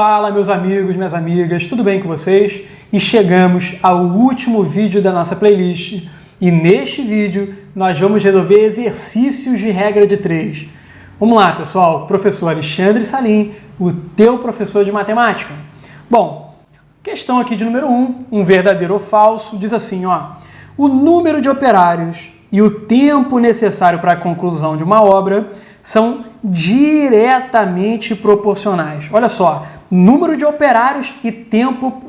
Fala, meus amigos, minhas amigas, tudo bem com vocês? E chegamos ao último vídeo da nossa playlist. E neste vídeo nós vamos resolver exercícios de regra de 3. Vamos lá, pessoal. Professor Alexandre Salim, o teu professor de matemática. Bom, questão aqui de número 1, um verdadeiro ou falso, diz assim, ó. O número de operários e o tempo necessário para a conclusão de uma obra são diretamente proporcionais. Olha só, número de operários e tempo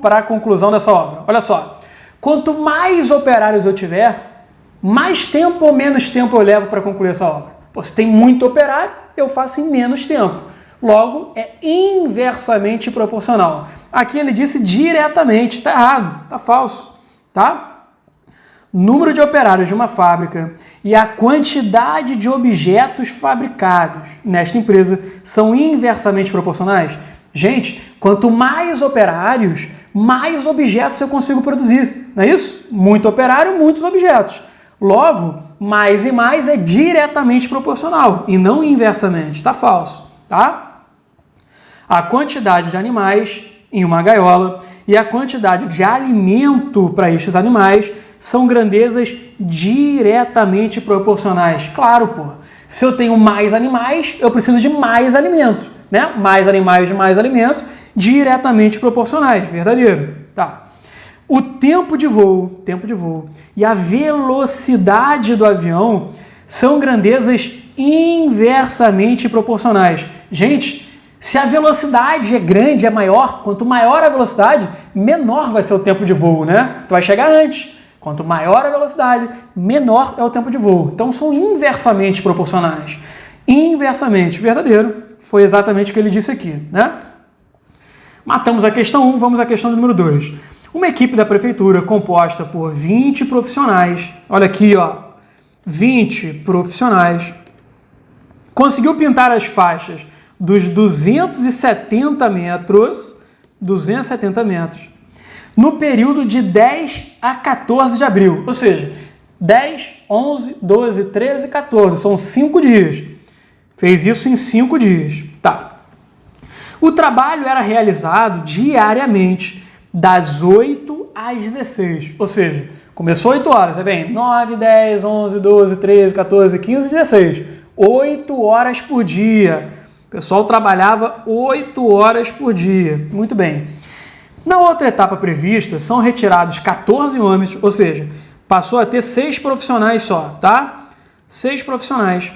para a conclusão dessa obra. Olha só, quanto mais operários eu tiver, mais tempo ou menos tempo eu levo para concluir essa obra. Pô, se tem muito operário, eu faço em menos tempo. Logo, é inversamente proporcional. Aqui ele disse diretamente, está errado, está falso, tá? Número de operários de uma fábrica e a quantidade de objetos fabricados nesta empresa são inversamente proporcionais. Gente, quanto mais operários, mais objetos eu consigo produzir, não é isso? Muito operário, muitos objetos. Logo, mais e mais é diretamente proporcional e não inversamente, está falso, tá? A quantidade de animais em uma gaiola e a quantidade de alimento para estes animais são grandezas diretamente proporcionais. Claro, pô. Se eu tenho mais animais, eu preciso de mais alimento, né? Mais animais de mais alimento, diretamente proporcionais. Verdadeiro. Tá. O tempo de voo e a velocidade do avião são grandezas inversamente proporcionais. Gente, se a velocidade é grande, é maior, quanto maior a velocidade, menor vai ser o tempo de voo, né? Tu vai chegar antes. Quanto maior a velocidade, menor é o tempo de voo. Então são inversamente proporcionais. Inversamente, verdadeiro. Foi exatamente o que ele disse aqui, né? Matamos a questão 1, vamos à questão número 2. Uma equipe da prefeitura composta por 20 profissionais, olha aqui, ó, 20 profissionais, conseguiu pintar as faixas dos 270 metros, no período de 10 a 14 de abril, ou seja, 10, 11, 12, 13, 14, são 5 dias. Fez isso em 5 dias. Tá. O trabalho era realizado diariamente, das 8 às 16, ou seja, começou 8 horas, aí vem 9, 10, 11, 12, 13, 14, 15, 16, 8 horas por dia. O pessoal trabalhava 8 horas por dia. Muito bem. Na outra etapa prevista, são retirados 14 homens, ou seja, passou a ter 6 profissionais só, tá? 6 profissionais.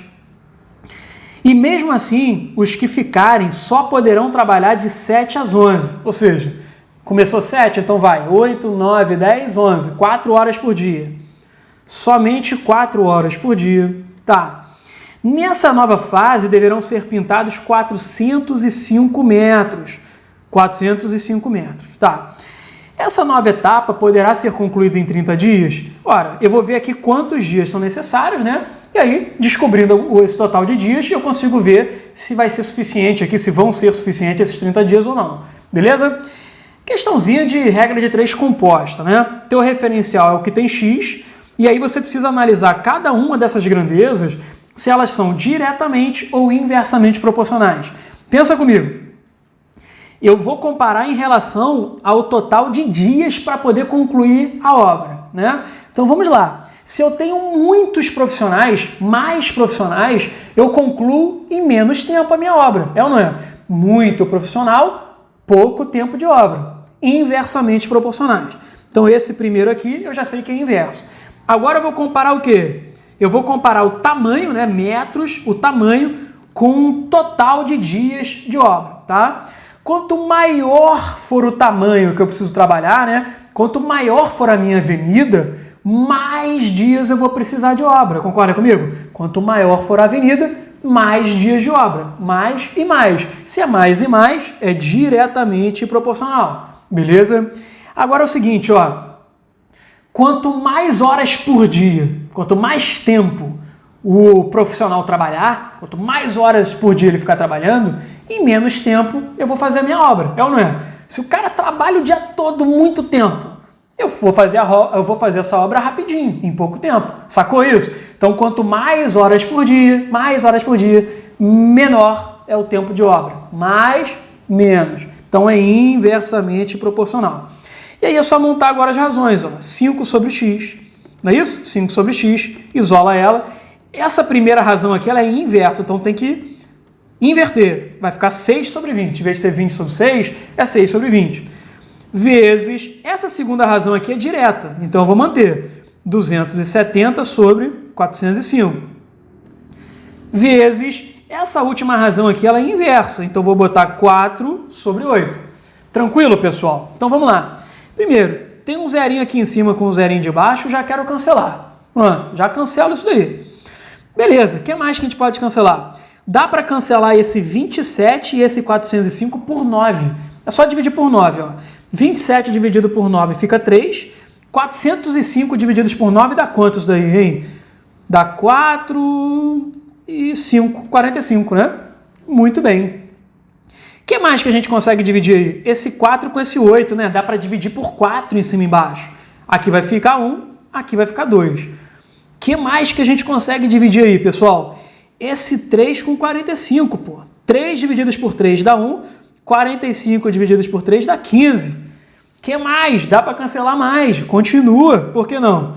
E mesmo assim, os que ficarem só poderão trabalhar de 7 às 11, ou seja, começou 7, então vai 8, 9, 10, 11, 4 horas por dia. Somente 4 horas por dia, tá? Nessa nova fase, deverão ser pintados 405 metros. 405 metros, tá? Essa nova etapa poderá ser concluída em 30 dias? Ora, eu vou ver aqui quantos dias são necessários, né? E aí, descobrindo esse total de dias, eu consigo ver se vai ser suficiente aqui, se vão ser suficientes esses 30 dias ou não. Beleza? Questãozinha de regra de 3 composta, né? Teu referencial é o que tem X, e aí você precisa analisar cada uma dessas grandezas, se elas são diretamente ou inversamente proporcionais. Pensa comigo. Eu vou comparar em relação ao total de dias para poder concluir a obra, né? Então vamos lá. Se eu tenho muitos profissionais, mais profissionais, eu concluo em menos tempo a minha obra. É ou não é? Muito profissional, pouco tempo de obra. Inversamente proporcionais. Então esse primeiro aqui eu já sei que é inverso. Agora eu vou comparar o quê? Eu vou comparar o tamanho, né, metros, o tamanho com o total de dias de obra, tá? Quanto maior for o tamanho que eu preciso trabalhar, né? Quanto maior for a minha avenida, mais dias eu vou precisar de obra. Concorda comigo? Quanto maior for a avenida, mais dias de obra. Mais e mais. Se é mais e mais, é diretamente proporcional. Beleza? Agora é o seguinte, ó. Quanto mais horas por dia, quanto mais tempo o profissional trabalhar, quanto mais horas por dia ele ficar trabalhando, em menos tempo eu vou fazer a minha obra, é ou não é? Se o cara trabalha o dia todo, muito tempo, eu vou fazer essa obra rapidinho, em pouco tempo. Sacou isso? Então, quanto mais horas por dia, menor é o tempo de obra, mais, menos. Então é inversamente proporcional. E aí é só montar agora as razões, ó. 5 sobre x, não é isso? 5 sobre x, isola ela. Essa primeira razão aqui ela é inversa, então tem que inverter. Vai ficar 6 sobre 20, em vez de ser 20 sobre 6, é 6 sobre 20. Vezes, essa segunda razão aqui é direta, então eu vou manter 270 sobre 405. Vezes, essa última razão aqui ela é inversa, então eu vou botar 4 sobre 8. Tranquilo, pessoal? Então vamos lá. Primeiro, tem um zerinho aqui em cima com um zerinho de baixo, já quero cancelar. Pronto, já cancelo isso daí. Beleza, o que mais que a gente pode cancelar? Dá para cancelar esse 27 e esse 405 por 9. É só dividir por 9, ó. 27 dividido por 9 fica 3. 405 divididos por 9 dá quanto isso daí, hein? Dá 4 e 5, 45, né? Muito bem. O que mais que a gente consegue dividir aí? Esse 4 com esse 8, né? Dá para dividir por 4 em cima e embaixo. Aqui vai ficar 1, aqui vai ficar 2. O que mais que a gente consegue dividir aí, pessoal? Esse 3 com 45, pô. 3 divididos por 3 dá 1, 45 divididos por 3 dá 15. O que mais? Dá para cancelar mais. Continua, por que não?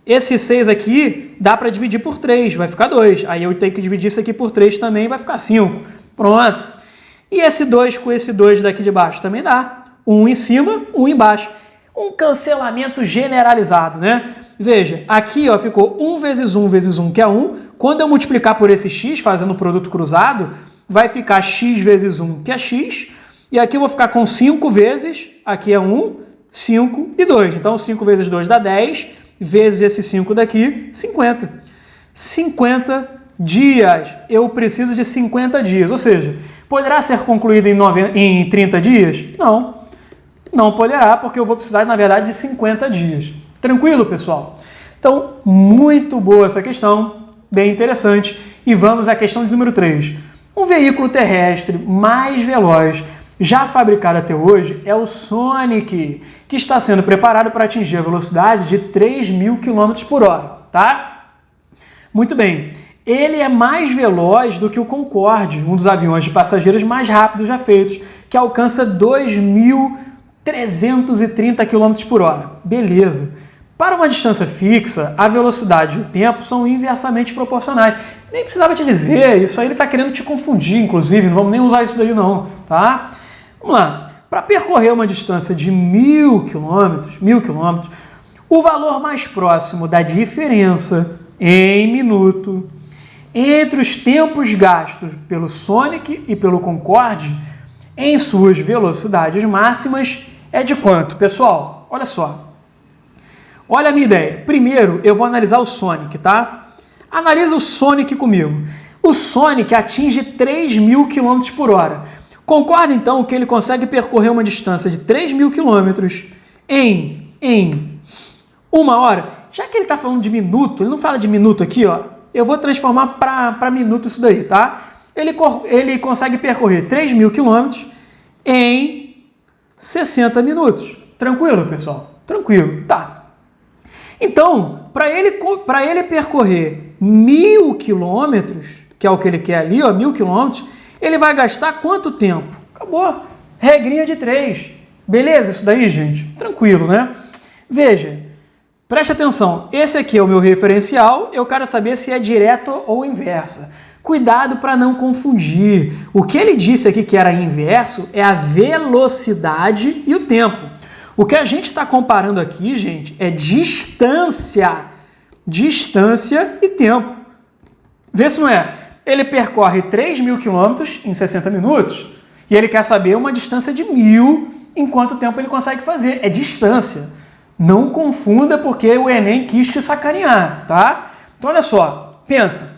Esse 6 aqui dá para dividir por 3, vai ficar 2. Aí eu tenho que dividir isso aqui por 3 também, vai ficar 5. Pronto. E esse 2 com esse 2 daqui de baixo também dá. 1 em cima, 1 embaixo. Um cancelamento generalizado, né? Veja, aqui ó, ficou 1 vezes 1 vezes 1, que é 1. Quando eu multiplicar por esse x, fazendo o produto cruzado, vai ficar x vezes 1, que é x. E aqui eu vou ficar com 5 vezes, aqui é 1, 5 e 2. Então 5 vezes 2 dá 10, vezes esse 5 daqui, 50. 50 dias. Eu preciso de 50 dias, ou seja, poderá ser concluído em 30 dias? Não. Não poderá, porque eu vou precisar, na verdade, de 50 dias. Tranquilo, pessoal? Então, muito boa essa questão, bem interessante. E vamos à questão de número 3. Um veículo terrestre mais veloz já fabricado até hoje é o Sonic, que está sendo preparado para atingir a velocidade de 3.000 km por hora, tá? Muito bem. Ele é mais veloz do que o Concorde, um dos aviões de passageiros mais rápidos já feitos, que alcança 2.330 km por hora. Beleza. Para uma distância fixa, a velocidade e o tempo são inversamente proporcionais. Nem precisava te dizer, isso aí ele está querendo te confundir, inclusive, não vamos nem usar isso daí não, tá? Vamos lá. Para percorrer uma distância de 1.000 km, o valor mais próximo da diferença em minuto entre os tempos gastos pelo Sonic e pelo Concorde em suas velocidades máximas é de quanto? Pessoal, olha só. Olha a minha ideia. Primeiro, eu vou analisar o Sonic, tá? Analisa o Sonic comigo. O Sonic atinge 3.000 km por hora. Concorda, então, que ele consegue percorrer uma distância de 3.000 km em 1 hora? Já que ele está falando de minuto, ele não fala de minuto aqui, ó. Eu vou transformar para minuto isso daí, tá? Ele consegue percorrer 3.000 km em 60 minutos. Tranquilo, pessoal? Tranquilo, tá. Então, para ele percorrer 1.000 km, que é o que ele quer ali, ó, 1.000 km, ele vai gastar quanto tempo? Acabou. Regrinha de 3. Beleza isso daí, gente? Tranquilo, né? Veja, preste atenção. Esse aqui é o meu referencial. Eu quero saber se é direto ou inversa. Cuidado para não confundir. O que ele disse aqui que era inverso é a velocidade e o tempo. O que a gente está comparando aqui, gente, é distância. Distância e tempo. Vê se não é. Ele percorre 3.000 km em 60 minutos e ele quer saber uma distância de 1.000 em quanto tempo ele consegue fazer. É distância. Não confunda porque o Enem quis te sacanear, tá? Então, olha só. Pensa.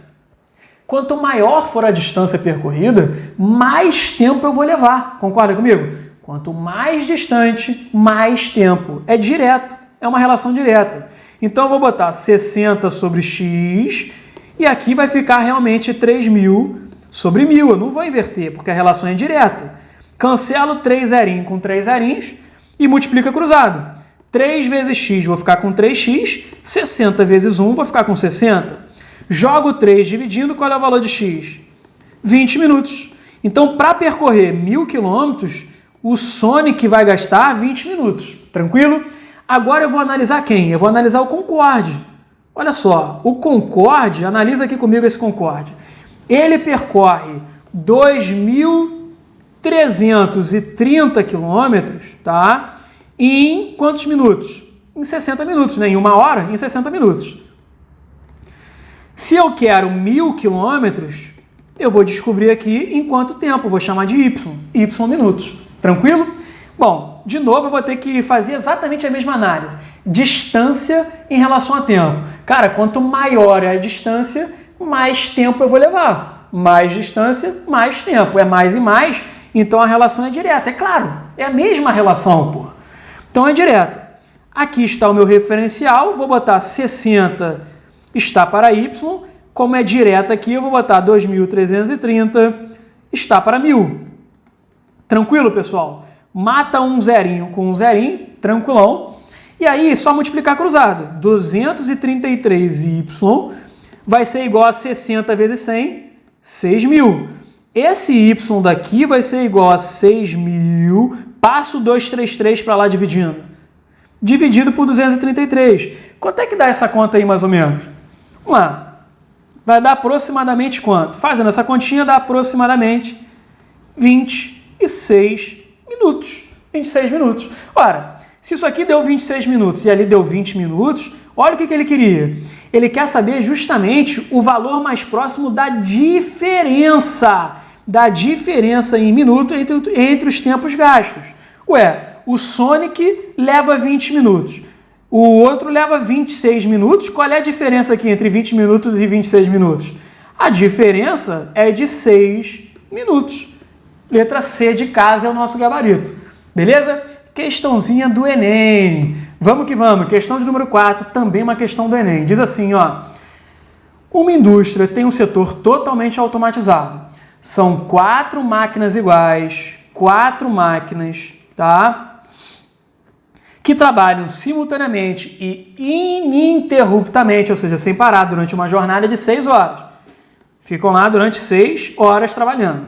Quanto maior for a distância percorrida, mais tempo eu vou levar. Concorda comigo? Quanto mais distante, mais tempo. É direto, é uma relação direta. Então eu vou botar 60 sobre x e aqui vai ficar realmente 3.000 sobre 1.000. Eu não vou inverter, porque a relação é direta. Cancelo 3 zerinhos com 3 zerinhos e multiplica cruzado. 3 vezes x, vou ficar com 3x. 60 vezes 1, vou ficar com 60. Jogo 3 dividindo, qual é o valor de x? 20 minutos. Então, para percorrer 1.000 quilômetros, o Sonic vai gastar 20 minutos. Tranquilo? Agora eu vou analisar quem? Eu vou analisar o Concorde. Olha só, o Concorde, analisa aqui comigo esse Concorde. Ele percorre 2.330 quilômetros, tá? Em quantos minutos? Em 60 minutos, né? Em 1 hora, em 60 minutos. Se eu quero 1.000 quilômetros, eu vou descobrir aqui em quanto tempo. Eu vou chamar de y minutos. Tranquilo? Bom, de novo eu vou ter que fazer exatamente a mesma análise. Distância em relação a tempo. Cara, quanto maior é a distância, mais tempo eu vou levar. Mais distância, mais tempo. É mais e mais, então a relação é direta. É claro, é a mesma relação, pô. Então é direta. Aqui está o meu referencial, vou botar 60 está para y. Como é direta aqui, eu vou botar 2.330 está para 1.000. Tranquilo, pessoal? Mata um zerinho com um zerinho, tranquilão. E aí, só multiplicar cruzado. 233y vai ser igual a 60 vezes 100, 6.000. Esse y daqui vai ser igual a 6.000, passo 233 para lá dividindo. Dividido por 233. Quanto é que dá essa conta aí, mais ou menos? Vamos lá. Vai dar aproximadamente quanto? Fazendo essa continha, dá aproximadamente 26 minutos. 26 minutos. Ora, se isso aqui deu 26 minutos e ali deu 20 minutos, olha o que ele queria. Ele quer saber justamente o valor mais próximo da diferença em minuto entre os tempos gastos. Ué, o Sonic leva 20 minutos. O outro leva 26 minutos. Qual é a diferença aqui entre 20 minutos e 26 minutos? A diferença é de 6 minutos. Letra C de casa é o nosso gabarito. Beleza? Questãozinha do Enem. Vamos que vamos. Questão de número 4, também uma questão do Enem. Diz assim, ó. Uma indústria tem um setor totalmente automatizado. São 4 máquinas iguais. 4 máquinas, tá? Que trabalham simultaneamente e ininterruptamente, ou seja, sem parar, durante uma jornada de 6 horas. Ficam lá durante 6 horas trabalhando.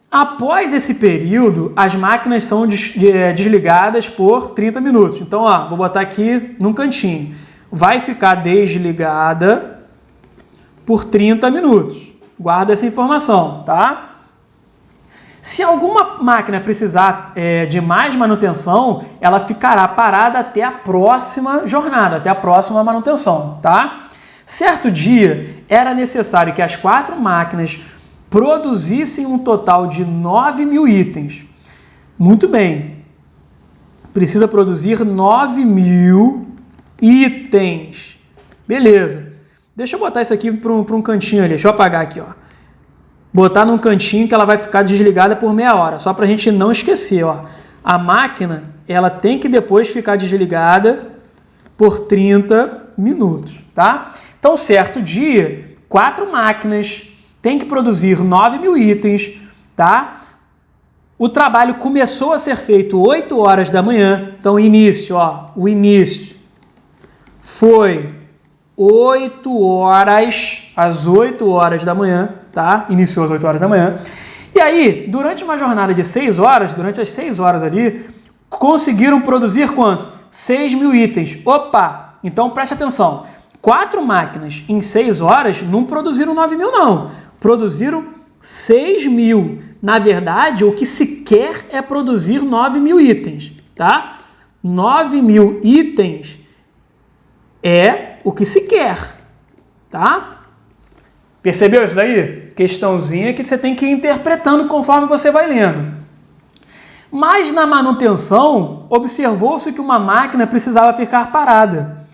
Após esse período, as máquinas são desligadas por 30 minutos. Então, ó, vou botar aqui num cantinho. Vai ficar desligada por 30 minutos. Guarda essa informação, tá? Se alguma máquina precisar de mais manutenção, ela ficará parada até a próxima jornada, até a próxima manutenção, tá? Certo dia, era necessário que as 4 máquinas produzissem um total de 9.000 itens. Muito bem. Precisa produzir 9.000 itens. Beleza. Deixa eu botar isso aqui para um cantinho ali. Deixa eu apagar aqui, ó. Botar num cantinho que ela vai ficar desligada por meia hora, só para a gente não esquecer, ó. A máquina, ela tem que depois ficar desligada por 30 minutos, tá? Então, certo dia, 4 máquinas têm que produzir 9.000 itens, tá? O trabalho começou a ser feito 8 horas da manhã, então o início foi 8 horas, às 8 horas da manhã, tá? Iniciou às 8 horas da manhã. E aí, durante uma jornada de 6 horas, durante as 6 horas ali, conseguiram produzir quanto? 6.000 itens. Opa! Então preste atenção. 4 máquinas em 6 horas não produziram 9.000 não. Produziram 6.000. Na verdade, o que se quer é produzir 9.000 itens, tá? 9.000 itens é o que se quer, tá? Percebeu isso daí? Questãozinha que você tem que ir interpretando conforme você vai lendo. Mas na manutenção, observou-se que uma máquina precisava ficar parada.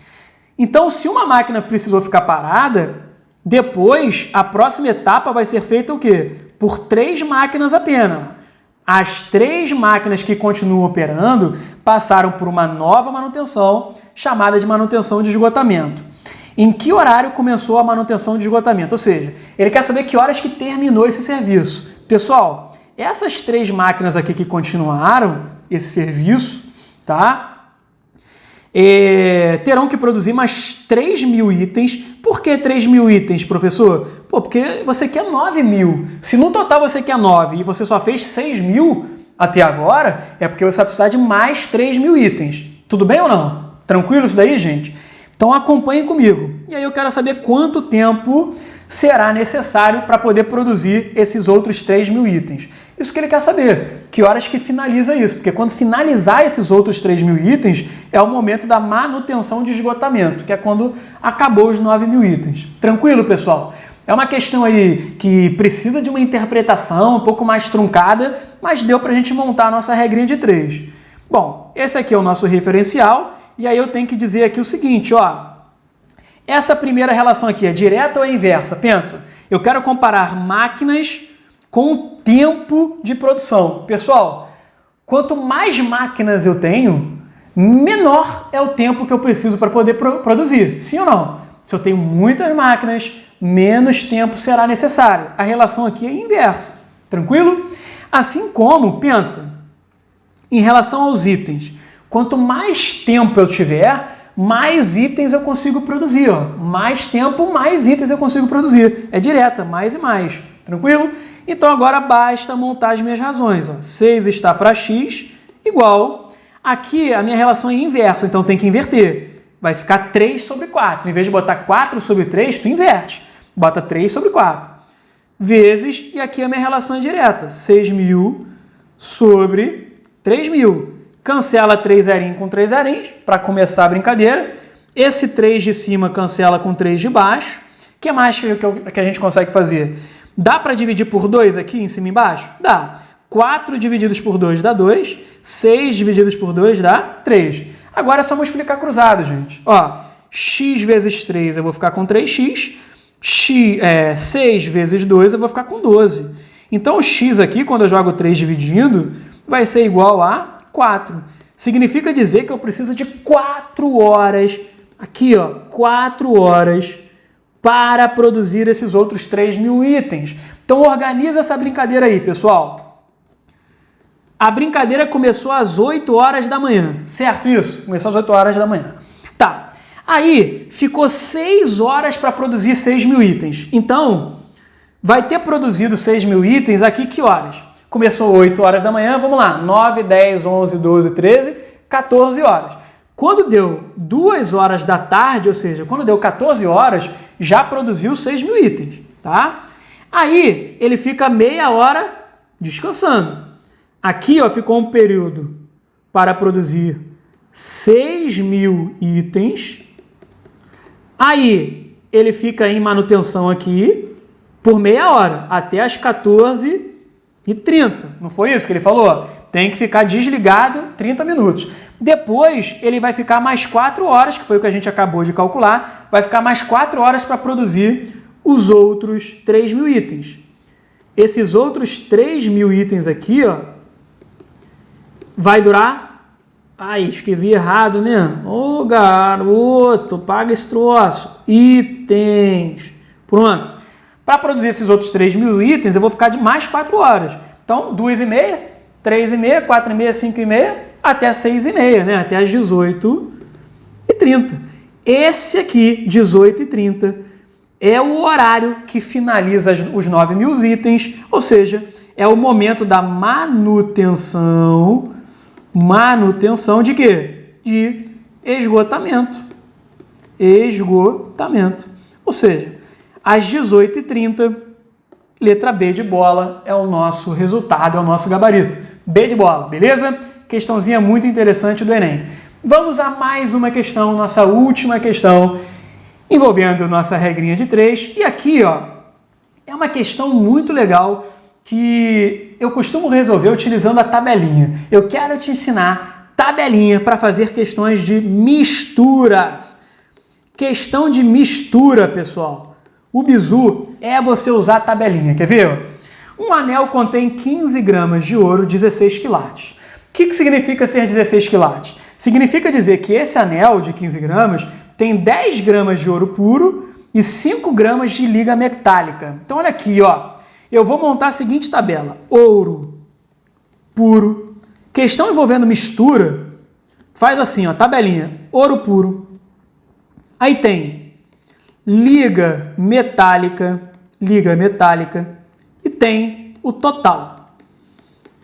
Então, se uma máquina precisou ficar parada, depois a próxima etapa vai ser feita o quê? Por 3 máquinas apenas. As 3 máquinas que continuam operando passaram por uma nova manutenção, chamada de manutenção de esgotamento. Em que horário começou a manutenção de esgotamento? Ou seja, ele quer saber que horas que terminou esse serviço. Pessoal, essas 3 máquinas aqui que continuaram esse serviço, tá? Terão que produzir mais 3.000 itens. Por que 3.000 itens, professor? Pô, porque você quer 9.000. Se no total você quer 9 e você só fez 6.000 até agora, é porque você vai precisar de mais 3.000 itens. Tudo bem ou não? Tranquilo isso daí, gente? Então acompanhem comigo. E aí eu quero saber quanto tempo será necessário para poder produzir esses outros 3.000 itens. Isso que ele quer saber. Que horas que finaliza isso? Porque quando finalizar esses outros 3.000 itens, é o momento da manutenção de esgotamento, que é quando acabou os 9.000 itens. Tranquilo, pessoal? É uma questão aí que precisa de uma interpretação um pouco mais truncada, mas deu para a gente montar a nossa regrinha de 3. Bom, esse aqui é o nosso referencial, e aí eu tenho que dizer aqui o seguinte, ó. Essa primeira relação aqui é direta ou é inversa? Pensa, eu quero comparar máquinas com o tempo de produção. Pessoal, quanto mais máquinas eu tenho, menor é o tempo que eu preciso para poder produzir. Sim ou não? Se eu tenho muitas máquinas, menos tempo será necessário. A relação aqui é inversa. Tranquilo? Assim como, pensa, em relação aos itens. Quanto mais tempo eu tiver, mais itens eu consigo produzir. Ó. Mais tempo, mais itens eu consigo produzir. É direta, mais e mais. Tranquilo? Então agora basta montar as minhas razões. Ó. 6 está para x igual. Aqui a minha relação é inversa, então tem que inverter. Vai ficar 3 sobre 4. Em vez de botar 4 sobre 3, tu inverte. Bota 3 sobre 4. Vezes, e aqui a minha relação é direta. 6.000 sobre 3.000. Cancela 3 zerinhos com 3 zerinhos, para começar a brincadeira. Esse 3 de cima cancela com 3 de baixo. O que mais que a gente consegue fazer? Dá para dividir por 2 aqui, em cima e embaixo? Dá. 4 divididos por 2 dá 2. 6 divididos por 2 dá 3. Agora é só multiplicar cruzado, gente. Ó, x vezes 3 eu vou ficar com 3x. 6 vezes 2 eu vou ficar com 12. Então o x aqui, quando eu jogo 3 dividindo, vai ser igual a 4. Significa dizer que eu preciso de 4 horas, aqui ó, 4 horas para produzir esses outros 3.000 itens. Então organiza essa brincadeira aí, pessoal. A brincadeira começou às 8 horas da manhã, certo isso? Começou às 8 horas da manhã. Tá, aí ficou 6 horas para produzir 6.000 itens. Então, vai ter produzido 6.000 itens aqui que horas? Começou 8 horas da manhã, vamos lá, 9, 10, 11, 12, 13, 14 horas. Quando deu 2 horas da tarde, ou seja, quando deu 14 horas, já produziu 6.000 itens, tá? Aí, ele fica meia hora descansando. Aqui, ó, ficou um período para produzir 6.000 itens. Aí, ele fica em manutenção aqui por meia hora, até as 14h30. Não foi isso que ele falou? Tem que ficar desligado 30 minutos. Depois, ele vai ficar mais 4 horas, que foi o que a gente acabou de calcular, vai ficar mais 4 horas para produzir os outros 3.000 itens. Esses outros 3.000 itens aqui, ó, vai durar... Ai, escrevi errado, né? Ô, garoto, paga esse troço. Itens. Pronto. Para produzir esses outros 3.000 itens, eu vou ficar de mais 4 horas. Então, 2h30, 3h30, 4h30, 5h30, até 6h30, né? Até as 18h30. Esse aqui, 18h30, é o horário que finaliza os 9.000 itens, ou seja, é o momento da manutenção. Manutenção de quê? De esgotamento. Esgotamento. Ou seja, às 18h30, letra B de bola é o nosso resultado, é o nosso gabarito. B de bola, beleza? Questãozinha muito interessante do Enem. Vamos a mais uma questão, nossa última questão, envolvendo nossa regrinha de 3. E aqui, ó, é uma questão muito legal que eu costumo resolver utilizando a tabelinha. Eu quero te ensinar tabelinha para fazer questões de misturas. Questão de mistura, pessoal. O bizu é você usar a tabelinha. Quer ver? Um anel contém 15 gramas de ouro, 16 quilates. O que significa ser 16 quilates? Significa dizer que esse anel de 15 gramas tem 10 gramas de ouro puro e 5 gramas de liga metálica. Então, olha aqui, ó. Eu vou montar a seguinte tabela. Ouro puro. Questão envolvendo mistura. Faz assim, ó, tabelinha. Ouro puro. Aí tem liga metálica. liga metálica e tem o total.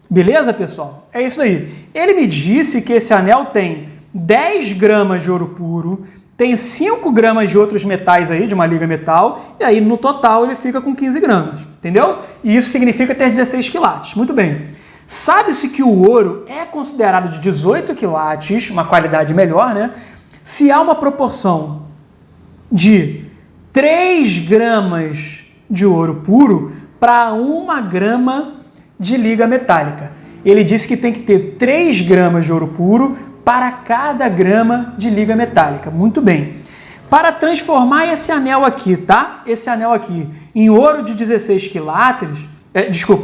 Beleza, pessoal? É isso aí. Ele me disse que esse anel tem 10 gramas de ouro puro, tem 5 gramas de outros metais aí, de uma liga metal, e aí no total ele fica com 15 gramas, entendeu? E isso significa ter 16 quilates. Muito bem. Sabe-se que o ouro é considerado de 18 quilates, uma qualidade melhor, né? Se há uma proporção de 3 gramas de ouro puro para 1 grama de liga metálica. Ele disse que tem que ter 3 gramas de ouro puro para cada grama de liga metálica. Muito bem. Para transformar esse anel aqui, tá? Esse anel aqui em ouro de 16 quilates,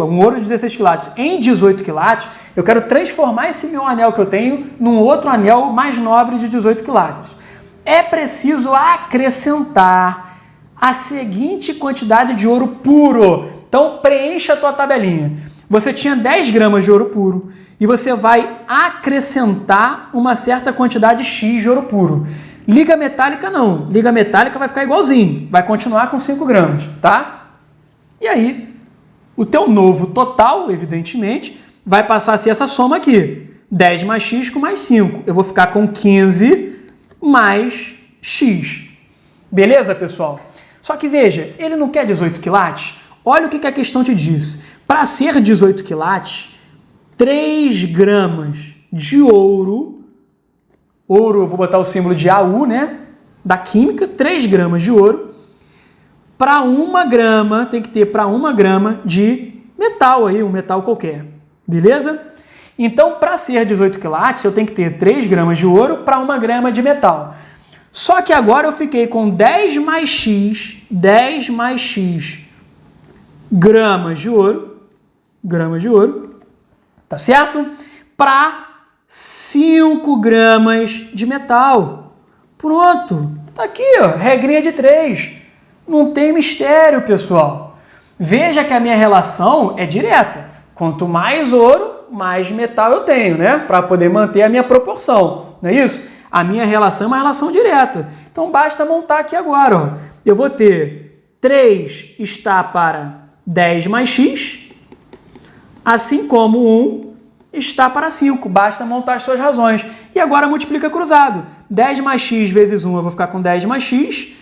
um ouro de 16 quilates em 18 quilates, eu quero transformar esse meu anel que eu tenho num outro anel mais nobre de 18 quilates. É preciso acrescentar a seguinte quantidade de ouro puro. Então, preencha a tua tabelinha. Você tinha 10 gramas de ouro puro e você vai acrescentar uma certa quantidade X de ouro puro. Liga metálica não. Liga metálica vai ficar igualzinho. Vai continuar com 5 gramas, tá? E aí, o teu novo total, evidentemente, vai passar a ser essa soma aqui. 10 mais X com mais 5. Eu vou ficar com 15 mais X. Beleza, pessoal? Só que veja, ele não quer 18 quilates? Olha o que a questão te diz. Para ser 18 quilates, 3 gramas de ouro, eu vou botar o símbolo de AU, né? Da química, 3 gramas de ouro, para 1 grama, tem que ter para 1 grama de metal aí, um metal qualquer. Beleza? Então, para ser 18 quilates, eu tenho que ter 3 gramas de ouro para 1 grama de metal. Só que agora eu fiquei com 10 mais X gramas de ouro, tá certo? Para 5 gramas de metal. Pronto, tá aqui, ó, regrinha de 3. Não tem mistério, pessoal. Veja que a minha relação é direta. Quanto mais ouro, mais metal eu tenho, né? Para poder manter a minha proporção, não é isso? A minha relação é uma relação direta. Então basta montar aqui agora, ó. Eu vou ter 3 está para 10 mais X, assim como 1 está para 5. Basta montar as suas razões. E agora multiplica cruzado. 10 mais X vezes 1 eu vou ficar com 10 mais X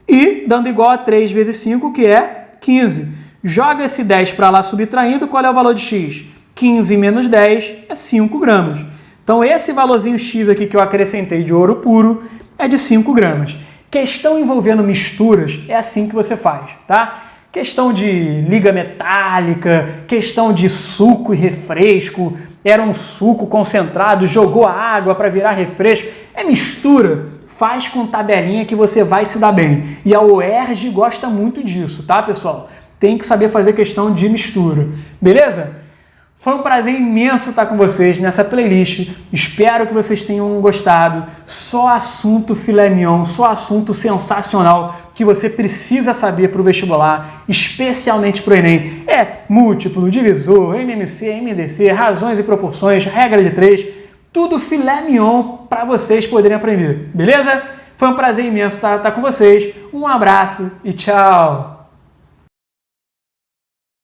e dando igual a 3 vezes 5, que é 15. Joga esse 10 para lá subtraindo, qual é o valor de X? 15 menos 10 é 5 gramas. Então esse valorzinho X aqui que eu acrescentei de ouro puro é de 5 gramas. Questão envolvendo misturas é assim que você faz, tá? Questão de liga metálica, questão de suco e refresco, era um suco concentrado, jogou água para virar refresco, é mistura. Faz com tabelinha que você vai se dar bem. E a UERJ gosta muito disso, tá, pessoal? Tem que saber fazer questão de mistura, beleza? Foi um prazer imenso estar com vocês nessa playlist. Espero que vocês tenham gostado. Só assunto filé mignon, só assunto sensacional que você precisa saber para o vestibular, especialmente para o Enem. É múltiplo, divisor, MMC, MDC, razões e proporções, regra de 3, tudo filé mignon para vocês poderem aprender, beleza? Foi um prazer imenso estar com vocês. Um abraço e tchau!